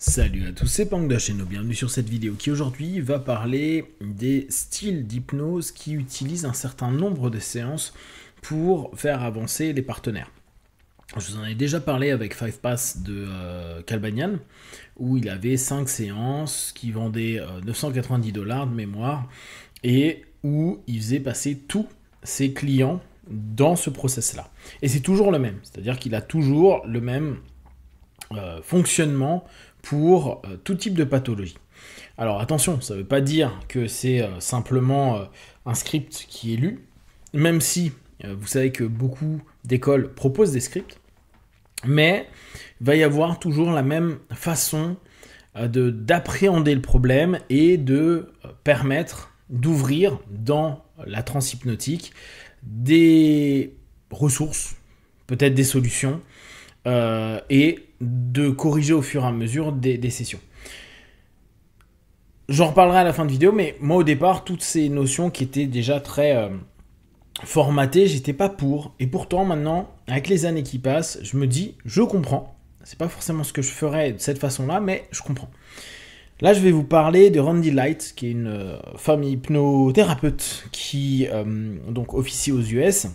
Salut à tous, c'est Pangdasheno, bienvenue sur cette vidéo qui aujourd'hui va parler des styles d'hypnose qui utilisent un certain nombre de séances pour faire avancer les partenaires. Je vous en ai déjà parlé avec Five Pass de Calbanian, où il avait 5 séances qui vendaient 990 $ de mémoire et où il faisait passer tous ses clients dans ce process-là. Et c'est toujours le même, c'est-à-dire qu'il a toujours le même fonctionnement pour tout type de pathologie. Alors attention, ça ne veut pas dire que c'est simplement un script qui est lu, même si vous savez que beaucoup d'écoles proposent des scripts, mais il va y avoir toujours la même façon d'appréhender le problème et de permettre d'ouvrir dans la transe hypnotique des ressources, peut-être des solutions, et de corriger au fur et à mesure des sessions. J'en reparlerai à la fin de vidéo, mais moi au départ, toutes ces notions qui étaient déjà très formatées, j'étais pas pour. Et pourtant maintenant, avec les années qui passent, je me dis, je comprends. C'est pas forcément ce que je ferais de cette façon-là, mais je comprends. Là, je vais vous parler de Randy Light, qui est une femme hypnothérapeute qui donc officie aux US.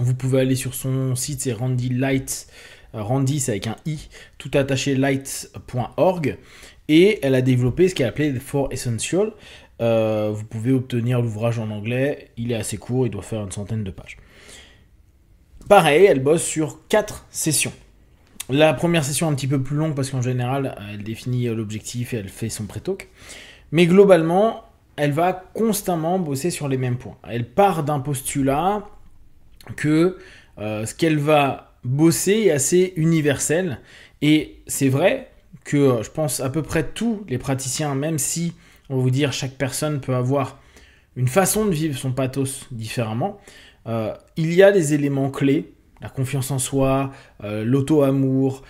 Vous pouvez aller sur son site, c'est Randy Light. Randy, c'est avec un i, tout attaché, light.org, et elle a développé ce qu'elle appelait The Four Essentials. Vous pouvez obtenir l'ouvrage en anglais, il est assez court, il doit faire une centaine de pages. Pareil, elle bosse sur 4 sessions. La première session est un petit peu plus longue parce qu'en général, elle définit l'objectif et elle fait son pré-talk. Mais globalement, elle va constamment bosser sur les mêmes points. Elle part d'un postulat que ce qu'elle va bosser est assez universel. Et c'est vrai que je pense à peu près tous les praticiens, même si on va vous dire chaque personne peut avoir une façon de vivre son pathos différemment, il y a des éléments clés. La confiance en soi, l'auto-amour,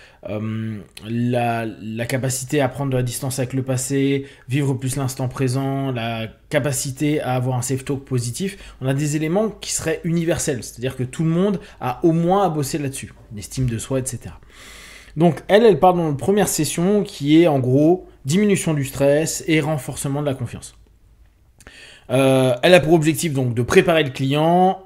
la capacité à prendre de la distance avec le passé, vivre plus l'instant présent, la capacité à avoir un self-talk positif. On a des éléments qui seraient universels, c'est-à-dire que tout le monde a au moins à bosser là-dessus, l'estime de soi, etc. Donc elle part dans la première session qui est en gros diminution du stress et renforcement de la confiance. Elle a pour objectif donc de préparer le client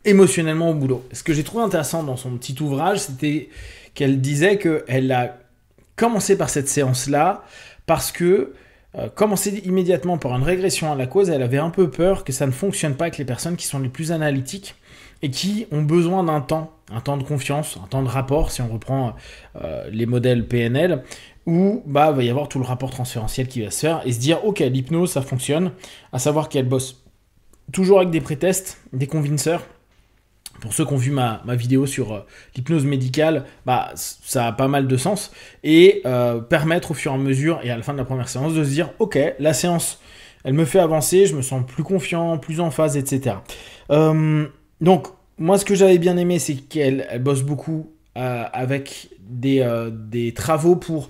émotionnellement au boulot. Ce que j'ai trouvé intéressant dans son petit ouvrage, c'était qu'elle disait qu'elle a commencé par cette séance-là parce que commencer immédiatement par une régression à la cause, elle avait un peu peur que ça ne fonctionne pas avec les personnes qui sont les plus analytiques et qui ont besoin d'un temps de confiance, un temps de rapport, si on reprend les modèles PNL, où va y avoir tout le rapport transférentiel qui va se faire et se dire, ok, l'hypnose, ça fonctionne, à savoir qu'elle bosse toujours avec des pré-tests, des convinceurs. Pour ceux qui ont vu ma vidéo sur l'hypnose médicale, ça a pas mal de sens. Et permettre au fur et à mesure, et à la fin de la première séance, de se dire, ok, la séance, elle me fait avancer, je me sens plus confiant, plus en phase, etc. Donc, moi, ce que j'avais bien aimé, c'est qu'elle bosse beaucoup avec des travaux pour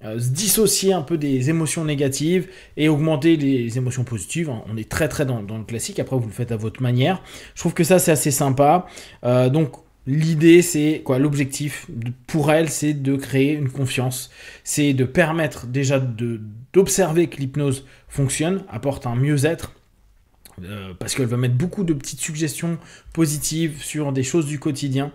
se dissocier un peu des émotions négatives et augmenter les émotions positives. On est très dans le classique, après vous le faites à votre manière. Je trouve que ça c'est assez sympa. Donc l'idée c'est quoi? L'objectif pour elle c'est de créer une confiance, c'est de permettre déjà d'observer que l'hypnose fonctionne, apporte un mieux-être. Parce qu'elle va mettre beaucoup de petites suggestions positives sur des choses du quotidien,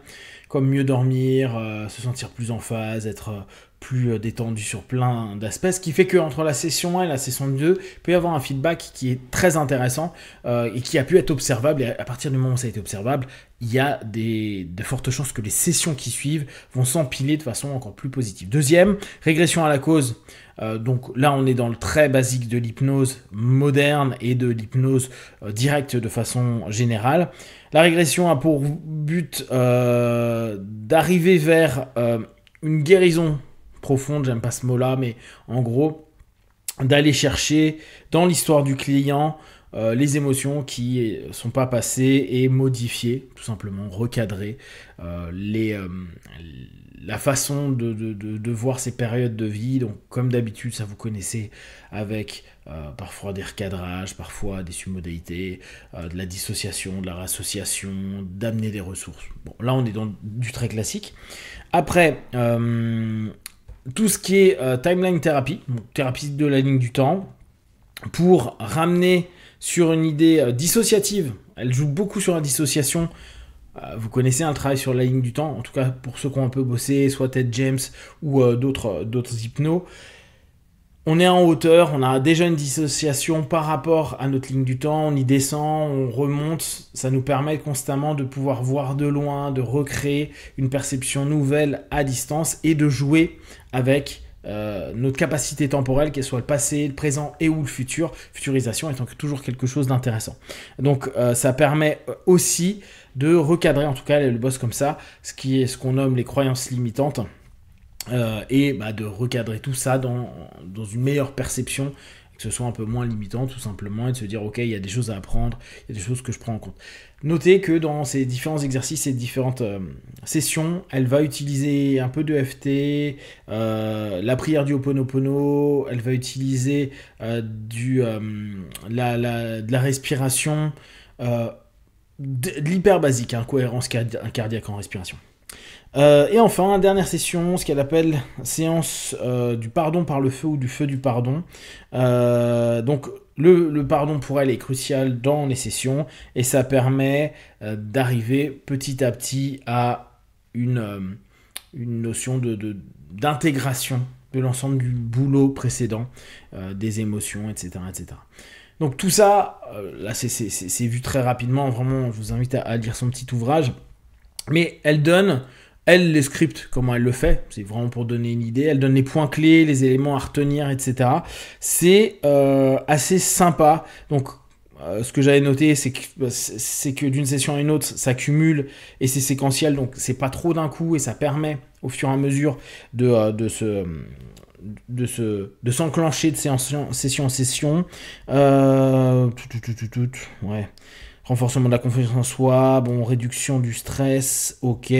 comme mieux dormir, se sentir plus en phase, être plus détendu sur plein d'aspects, ce qui fait qu'entre la session 1 et la session 2, il peut y avoir un feedback qui est très intéressant et qui a pu être observable, et à partir du moment où ça a été observable, il y a de fortes chances que les sessions qui suivent vont s'empiler de façon encore plus positive. Deuxième, régression à la cause. Donc là, on est dans le très basique de l'hypnose moderne et de l'hypnose directe de façon générale. La régression a pour but d'arriver vers une guérison profonde, j'aime pas ce mot-là, mais en gros, d'aller chercher dans l'histoire du client les émotions qui sont pas passées et modifier, tout simplement, recadrer la façon de voir ces périodes de vie. Donc comme d'habitude, ça vous connaissez, avec parfois des recadrages, parfois des submodalités, de la dissociation, de la réassociation, d'amener des ressources. Bon, là on est dans du très classique. Après, tout ce qui est timeline thérapie, donc thérapie de la ligne du temps, pour ramener sur une idée dissociative. Elle joue beaucoup sur la dissociation. Vous connaissez un travail sur la ligne du temps, en tout cas pour ceux qui ont un peu bossé, soit Ted James ou d'autres hypnos. On est en hauteur, on a déjà une dissociation par rapport à notre ligne du temps, on y descend, on remonte, ça nous permet constamment de pouvoir voir de loin, de recréer une perception nouvelle à distance et de jouer avec notre capacité temporelle, qu'elle soit le passé, le présent et ou le futur, futurisation étant toujours quelque chose d'intéressant. Donc ça permet aussi de recadrer, en tout cas le boss comme ça, ce qu'on nomme les croyances limitantes. Et de recadrer tout ça dans une meilleure perception, que ce soit un peu moins limitant tout simplement, et de se dire ok, il y a des choses à apprendre, il y a des choses que je prends en compte. Notez que dans ces différents exercices et différentes sessions, elle va utiliser un peu de EFT, la prière du Ho'oponopono, elle va utiliser de la respiration, de l'hyper basique, cohérence cardiaque en respiration. Et enfin, dernière session, ce qu'elle appelle séance du pardon par le feu ou du feu du pardon. Donc le pardon pour elle est crucial dans les sessions et ça permet d'arriver petit à petit à une notion d'intégration de l'ensemble du boulot précédent, des émotions, etc., etc. Donc tout ça, là c'est vu très rapidement, vraiment je vous invite à lire son petit ouvrage, mais elle donne... Elle, les scripts, comment elle le fait, c'est vraiment pour donner une idée. Elle donne les points clés, les éléments à retenir, etc. C'est assez sympa. Donc, ce que j'avais noté, c'est que d'une session à une autre, ça cumule et c'est séquentiel. Donc, c'est pas trop d'un coup et ça permet, au fur et à mesure, de s'enclencher de session en session. Ouais. Renforcement de la confiance en soi, réduction du stress, ok.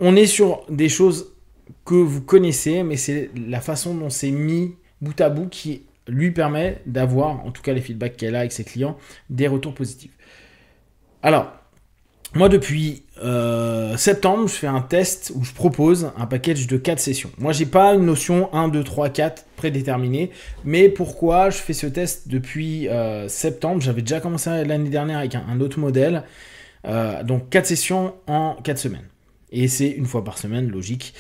On est sur des choses que vous connaissez, mais c'est la façon dont c'est mis bout à bout qui lui permet d'avoir, en tout cas les feedbacks qu'elle a avec ses clients, des retours positifs. Alors, moi depuis septembre, je fais un test où je propose un package de 4 sessions. Moi, j'ai pas une notion 1, 2, 3, 4 prédéterminée, mais pourquoi je fais ce test depuis septembre? J'avais déjà commencé l'année dernière avec un autre modèle. Donc 4 sessions en 4 semaines. Et c'est une fois par semaine, logique.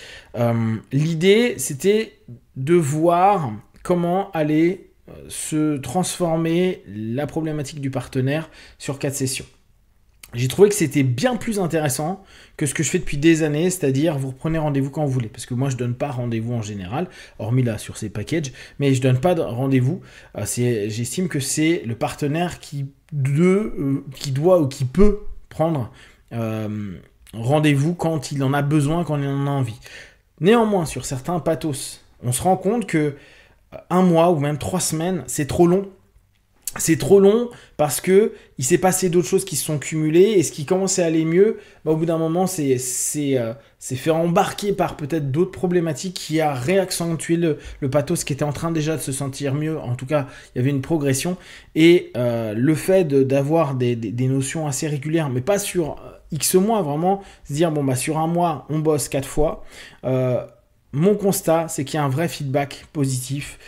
L'idée, c'était de voir comment allait se transformer la problématique du partenaire sur 4 sessions. J'ai trouvé que c'était bien plus intéressant que ce que je fais depuis des années, c'est-à-dire vous reprenez rendez-vous quand vous voulez. Parce que moi, je ne donne pas rendez-vous en général, hormis là sur ces packages, mais je ne donne pas de rendez-vous. J'estime que c'est le partenaire qui doit ou qui peut prendre rendez-vous quand il en a besoin, quand il en a envie. Néanmoins, sur certains pathos, on se rend compte que 1 mois ou même 3 semaines, c'est trop long. C'est trop long parce que il s'est passé d'autres choses qui se sont cumulées et ce qui commençait à aller mieux, au bout d'un moment, c'est fait embarquer par peut-être d'autres problématiques qui a réaccentué le pathos qui était en train déjà de se sentir mieux. En tout cas, il y avait une progression et le fait d'avoir des notions assez régulières, mais pas sur X mois, vraiment se dire sur 1 mois, on bosse 4 fois. Mon constat, c'est qu'il y a un vrai feedback positif,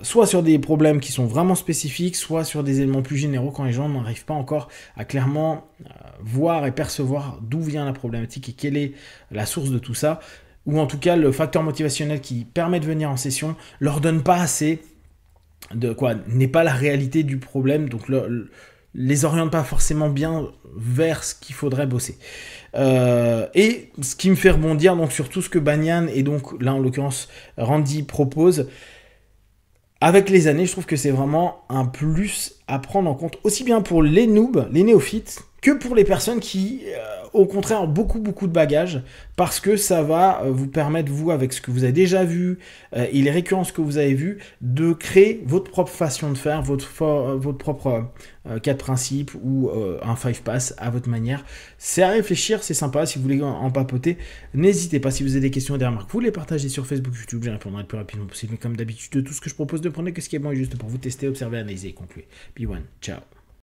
soit sur des problèmes qui sont vraiment spécifiques, soit sur des éléments plus généraux quand les gens n'arrivent pas encore à clairement voir et percevoir d'où vient la problématique et quelle est la source de tout ça, ou en tout cas le facteur motivationnel qui permet de venir en session leur donne pas assez n'est pas la réalité du problème, donc les oriente pas forcément bien vers ce qu'il faudrait bosser. Et ce qui me fait rebondir donc sur tout ce que Banyan et donc là en l'occurrence Randy propose, avec les années, je trouve que c'est vraiment un plus à prendre en compte, aussi bien pour les noobs, les néophytes, que pour les personnes qui, au contraire, ont beaucoup de bagages, parce que ça va vous permettre, vous, avec ce que vous avez déjà vu et les récurrences que vous avez vues, de créer votre propre façon de faire, votre propre 4 principes ou un 5 pass à votre manière. C'est à réfléchir, c'est sympa. Si vous voulez en papoter, n'hésitez pas. Si vous avez des questions et des remarques, vous les partagez sur Facebook, YouTube, j'y répondrai le plus rapidement possible. Mais comme d'habitude, de tout ce que je propose, de prendre que ce qui est bon et juste pour vous tester, observer, analyser et conclure. Be one, ciao.